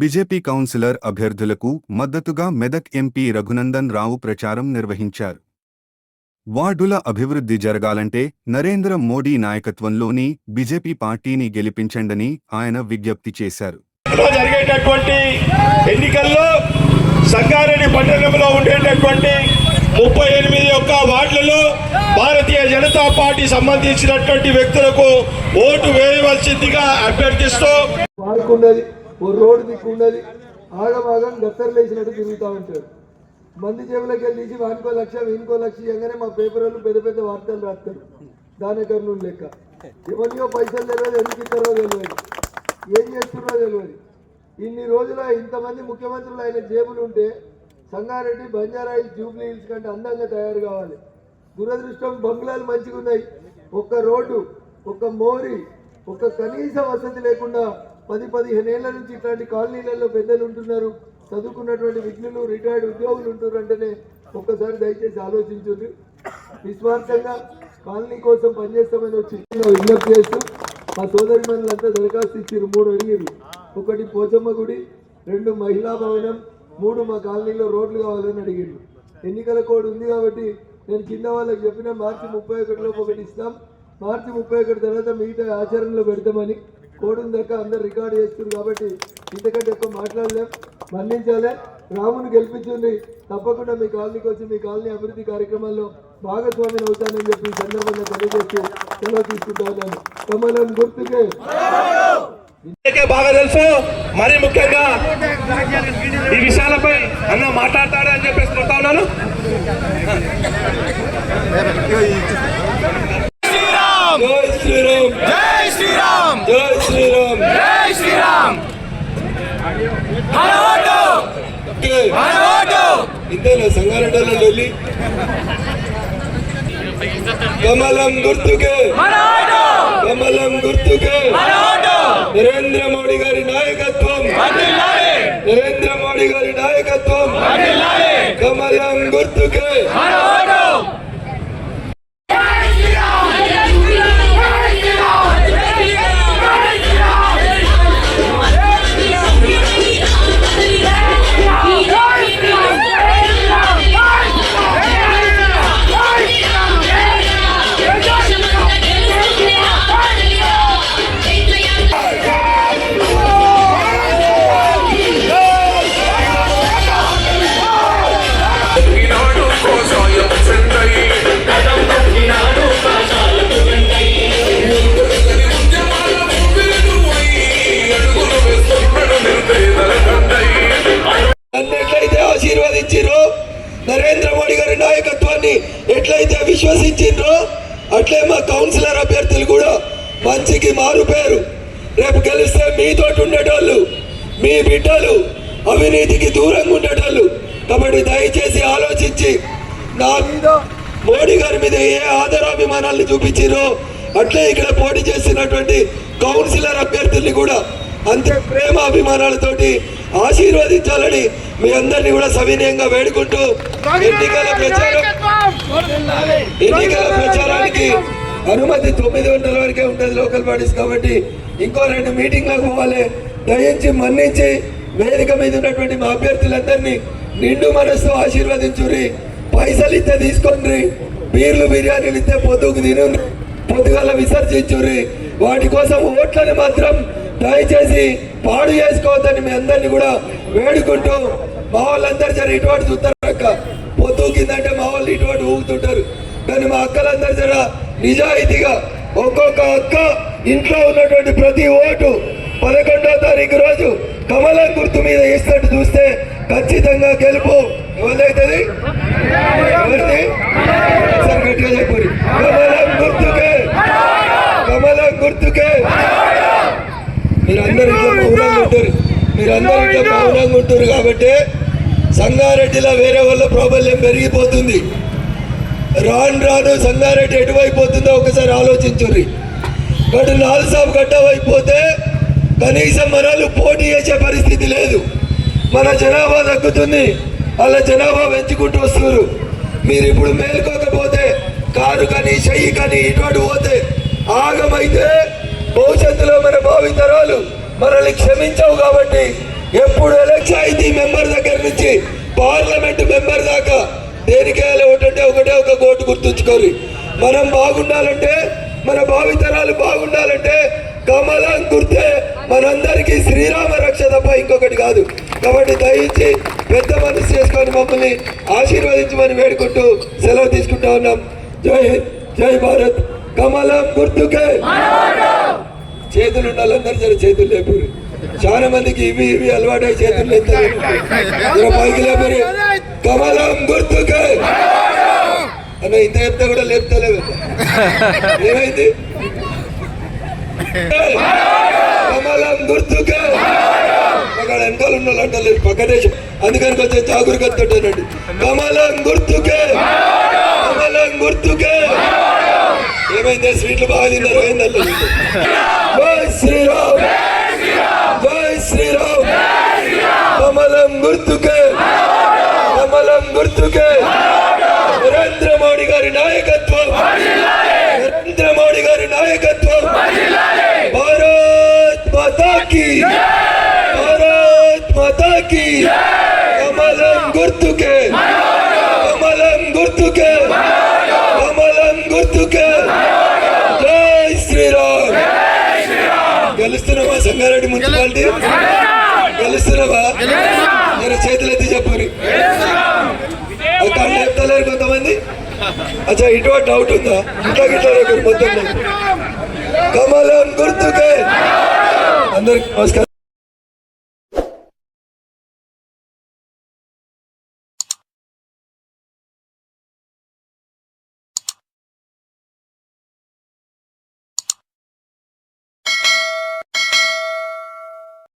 BJP councillor అభ్యర్థులకు మద్దతుగా Medak MP Raghunandan Rao ప్రచారం నిర్వహించారు. వార్డుల అభివృద్ధి జరగాలంటే నరేంద్ర మోడీ నాయకత్వంలోని బీజేపీ పార్టీని గెలిపించండని ఆయన విజ్ఞప్తి చేశారు. జరిగేటటువంటి ఎన్నికల్లో సంగారెడ్డి పట్టణంలో ఉండేటటువంటి 38 వార్డులలో భారతీయ జనతా పార్టీ సంబంధించినటువంటి వ్యక్తులకు ఓటు వేయవలసిందిగా అభ్యర్థిస్తూ రోడ్డు దిక్కున్నది ఆగమాగం గత్తర్లేసినట్టు తిరుగుతూ ఉంటారు. మంది జేబులకి వెళ్ళి తీసి వానికో లక్ష వీనికో లక్ష ఇవ్వగానే మా పేపర్ వాళ్ళు పెద్ద పెద్ద వార్తలు రాస్తారు. దానికర్నూ లెక్క ఎవరికో పైసలు తెలియదు, ఎందుకు ఇస్తారో తెలియదు, ఏం చేస్తున్నారో తెలియదు. ఇన్ని రోజుల ఇంతమంది ముఖ్యమంత్రులు ఆయన జేబులు ఉంటే Sangareddy Banjara hills Jubilee hills కంటే అందంగా తయారు కావాలి. దురదృష్టం బంగ్లాలు మంచిగా ఉన్నాయి, ఒక్క రోడ్డు ఒక్క మోరి ఒక్క కనీస వసతి లేకుండా 10-15 ఏళ్ల నుంచి ఇట్లాంటి కాలనీలలో పెద్దలు ఉంటున్నారు, చదువుకున్నటువంటి విజ్ఞులు రిటైర్డ్ ఉద్యోగులు ఉంటున్నారు. అంటేనే ఒక్కసారి దయచేసి ఆలోచించుంది. నిస్వార్థంగా కాలనీ కోసం పనిచేస్తామని వచ్చి విజ్ఞప్తి చేస్తూ మా సోదరి మనులంతా దరఖాస్తు ఇచ్చారు. 3 అడిగారు. 1 పోచమ్మ గుడి, 2 మహిళా భవనం, 3 మా కాలనీలో రోడ్లు కావాలని అడిగారు. ఎన్నికల కోడ్ ఉంది కాబట్టి నేను కింద వాళ్ళకి చెప్పిన మార్చి 31లోపు ఒకటి ఇస్తాం, మార్చి 31 తర్వాత మిగతా ఆచరణలో పెడతామని. కోడ్ దాకా అందరు రికార్డు చేస్తున్నారు కాబట్టి ఇంతకంటే ఎక్కువ మాట్లాడలేం, మన్నించాలే. రాముని గెలిపించుంది, తప్పకుండా మీ కాలనీకి వచ్చి మీ కాలనీ అభివృద్ధి కార్యక్రమాల్లో భాగస్వామిని అవుతానని చెప్పి ఈ సందర్భంగా తెలియజేస్తూ సెలవు తీసుకుంటా ఉన్నాను. కమలం గుర్తుకే బాగా తెలుసు. మరి ముఖ్యంగా ఈ విషయాలపై అన్న మాట్లాడతాడు అని చెప్పేసి కొడతా ఉన్నాను. జై శ్రీరామ్, జై శ్రీరామ్, జై శ్రీరామ్, జై శ్రీరామ్. ఇంతేనా సంగారెడ్డిలో వెళ్ళి కమలం గుర్తుకే, కమలం గుర్తుకే, నరేంద్ర మోడీ గారి నాయకత్వం, నరేంద్ర మోడీ గారి నాయకత్వం, కమలం గుర్తుకే. నరేంద్ర మోడీ గారి నాయకత్వాన్ని ఎట్లయితే విశ్వసించిండ్రో అట్లే మా కౌన్సిలర్ అభ్యర్థులు కూడా మంచికి మారు పేరు. రేపు గెలిస్తే మీతోటి ఉండేటోళ్ళు, మీ బిడ్డలు అవినీతికి దూరంగా ఉండేటోళ్ళు. కాబట్టి దయచేసి ఆలోచించి నా మీద మోడీ గారి మీద ఏ ఆదరాభిమానాలను చూపించారో అట్లే ఇక్కడ పోటీ చేస్తున్నటువంటి కౌన్సిలర్ అభ్యర్థుల్ని కూడా అంతే ప్రేమ అభిమానాలతోటి ఆశీర్వదించాలని మీ అందరినీ కూడా సవినయంగా వేడుకుంటూ ఎన్నికల ప్రచారానికి అనుమతి 9 గంటల వరకే ఉంటుంది లోకల్ బాడీస్ కాబట్టి. ఇంకో 2 మీటింగ్లకు పోవాలి. దయించి మన్నించి వేదిక మీద ఉన్నటువంటి మా అభ్యర్థులందరినీ నిండు మనస్సు ఆశీర్వదించుర్రి. పైసలు ఇస్తే తీసుకోండి, బీర్లు బిర్యానీలు ఇస్తే పొద్దుకు తిను, పొద్దుగల విసర్జించుర్రి. వాటి కోసం ఓట్లను మాత్రం దయచేసి పాడు చేసుకోవద్దని మీ అందరినీ కూడా వేడుకుంటూ, మా వాళ్ళందరూ జర ఇటువంటి చూస్తారు అక్క, పొద్దు కిందంటే మా వాళ్ళు ఇటువంటి ఊగుతుంటారు. కానీ మా అక్కలందరూ జర నిజాయితీగా ఒక్కొక్క అక్క ఇంట్లో ఉన్నటువంటి ప్రతి ఓటు 11వ తారీఖు రోజు కమలం గుర్తు మీద ఇస్తున్నట్టు చూస్తే ఖచ్చితంగా గెలుపు ఎవరిదైతుంది, ఎవరిది సార్ గట్టిగా చెప్పారు. కమలం గుర్తుకే, కమలం గుర్తుకే. మీరందరూ ఇట్లా మౌనంగా ఉంటారు, మీరందరూ ఇట్లా మౌనంగా ఉంటారు కాబట్టి సంగారెడ్డిలో వేరే వాళ్ళ ప్రాబ్లం పెరిగిపోతుంది. రాను సంగారెడ్డి ఎటువైపోతుందో ఒకసారి ఆలోచించుర్రి. బట్ లాల్సాబ్ గడ్డ అయిపోతే కనీసం మనలు పోటీ చేసే పరిస్థితి లేదు. మన జనాభా తగ్గుతుంది, అలా జనాభా పెంచుకుంటూ వస్తున్నారు. మీరు ఇప్పుడు మేల్కోకపోతే కారు కానీ చెయ్యి కానీ ఇటువంటి పోతే ఆగమైతే భవిష్యత్తులో మన భావితరాలు మనల్ని క్షమించవు. కాబట్టి ఎప్పుడు పంచాయతీ మెంబర్ దగ్గర నుంచి పార్లమెంట్ మెంబర్ దాకా దేనికి ఒకటంటే ఒకటే ఒక ఓటు గుర్తుంచుకోరు. మనం బాగుండాలంటే, మన భావితరాలు బాగుండాలంటే కమలం గుర్తే మనందరికీ శ్రీరామ రక్ష తప్ప ఇంకొకటి కాదు. కాబట్టి దయించి పెద్ద మనసు చేసుకొని మమ్మల్ని ఆశీర్వదించమని వేడుకుంటూ సెలవు తీసుకుంటా ఉన్నాం. జై హింద్, జై భారత్. కమలం గుర్తుకే. చేతులు ఉండాలి, అందరు జర చేతులు లేపురి. చాలా మందికి ఇవి అలవాటై చేతులు లేపుతారు. పైకి లేపురి. కమలం గుర్తుకే అన్న ఇంత చెప్తే కూడా లేపుతలేదు. ఏమైంది? కమలం గుర్తుకే. అక్కడ వెనకాల ఉన్న వాళ్ళు అంటలేదు పక్క దేశం, అందుకని కొంచెం జాగరూకత ఉంటానండి. కమలం గుర్తుకే, కమలం గుర్తుకే. ఏమైంది? స్వీట్లు బాగా తిన్నారు. ఏందల్లా జై శ్రీరామ్, జై శ్రీరామ్. కమలం గుర్తుకే, కమలం గుర్తుకే. నరేంద్ర మోడీ గారి నాయకత్వం, నరేంద్ర మోడీ గారి నాయకత్వం. భారత్ మాతా కీ, భారత్ మాతా కీ. కమలం గుర్తుకే, కమలం గుర్తుకే, కమలం గుర్తుకే. జై శ్రీరామ్. గెలుస్తున్నావా సంగారెడ్డి మున్సిపాలిటీ? గెలుస్తున్నావా? మీరు చేతులు ఎత్తి చెప్పరు. అక్కడ చెప్తలేరు కొంతమంది. అచ్చా ఇటు డౌట్ ఉందా? ఇట్లా గిట్లా మొత్తం. కమలం గుర్తుకే. అందరికి నమస్కారం.